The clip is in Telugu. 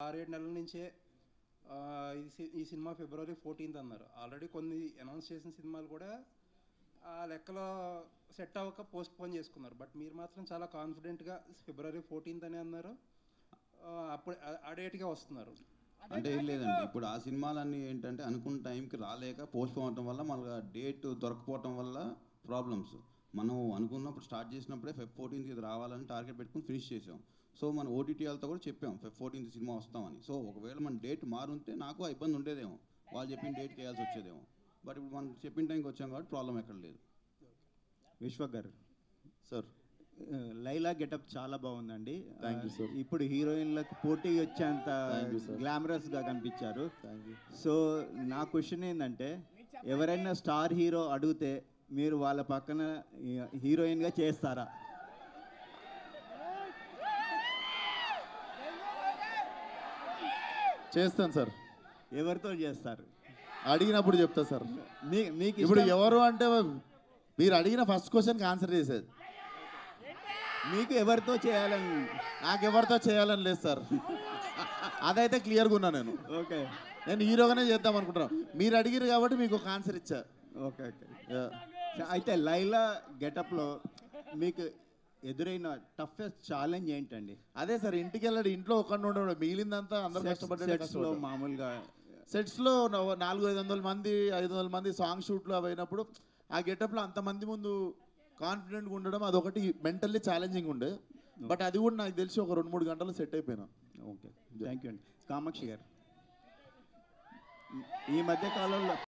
6-7 నెలల నుంచే ఈ సినిమా ఫిబ్రవరి 14th అన్నారు. ఆల్రెడీ కొన్ని అనౌన్స్ చేసిన సినిమాలు కూడా ఆ లెక్కలో సెట్ అవ్వక పోస్ట్పోన్ చేసుకున్నారు. బట్ మీరు మాత్రం చాలా కాన్ఫిడెంట్గా ఫిబ్రవరి 14th అని అన్నారు. అప్పుడు ఆ డేట్గా వస్తున్నారు. అంటే ఏం లేదండి, ఇప్పుడు ఆ సినిమాలన్నీ ఏంటంటే అనుకున్న టైంకి రాలేక పోస్ట్పోన్ అవడం వల్ల మళ్ళీ డేట్ దొరకపోవడం వల్ల ప్రాబ్లమ్స్. మనం అనుకున్నప్పుడు స్టార్ట్ చేసినప్పుడే Feb 14th ఇది రావాలని టార్గెట్ పెట్టుకుని ఫినిష్ చేసాం. సో మన ఓటీటీ వాళ్ళతో కూడా చెప్పాం Feb 14th సినిమా వస్తామని. సో ఒకవేళ మన డేట్ మారుంటే నాకు ఆ ఇబ్బంది ఉండేదేమో, వాళ్ళు చెప్పిన డేట్కి వేయాల్సి వచ్చేదేమో. బట్ ఇప్పుడు మనం చెప్పిన టైంకి వచ్చాం కాబట్టి ప్రాబ్లం ఎక్కడ లేదు. విశ్వక్ గారు సార్, లైలా గెటప్ చాలా బాగుందండి. Thank you sir. ఇప్పుడు హీరోయిన్లకు పోటీ వచ్చేంత గ్లామరస్గా కనిపించారు. సో నా క్వశ్చన్ ఏంటంటే, ఎవరైనా స్టార్ హీరో అడిగితే మీరు వాళ్ళ పక్కన హీరోయిన్గా చేస్తారా? చేస్తాను సార్. ఎవరితో చేస్తారు అడిగినప్పుడు చెప్తా సార్. మీకు ఇప్పుడు ఎవరు అంటే మీరు అడిగిన ఫస్ట్ క్వశ్చన్కి ఆన్సర్ చేసేది. మీకు ఎవరితో చేయాలని? నాకు ఎవరితో చేయాలని లేదు సార్, అదైతే క్లియర్గా ఉన్నా నేను. ఓకే, నేను హీరోగానే చేద్దాం అనుకుంటున్నాను. మీరు అడిగిరు కాబట్టి మీకు ఒక ఆన్సర్ ఇచ్చా. Okay okay. అయితే లైలా గెటప్లో మీకు ఎదురైన టఫెస్ట్ ఛాలెంజ్ ఏంటండి? అదే సార్, ఇంటికి వెళ్ళాడు, ఇంట్లో ఒకటి ఉండడు, మిగిలిందంతా అందరూ కష్టపడ్డాడు. మామూలుగా సెట్స్లో 400-500 మంది 500 మంది సాంగ్ షూట్లు అవి అయినప్పుడు ఆ గెటప్లో అంతమంది ముందు కాన్ఫిడెంట్గా ఉండడం అదొకటి మెంటల్లీ ఛాలెంజింగ్ ఉండే. బట్ అది కూడా నాకు తెలిసి ఒక 2-3 గంటలు సెట్ అయిపోయినా. ఓకే, థ్యాంక్ యూ అండి. కామాక్షి గారు, ఈ మధ్య కాలంలో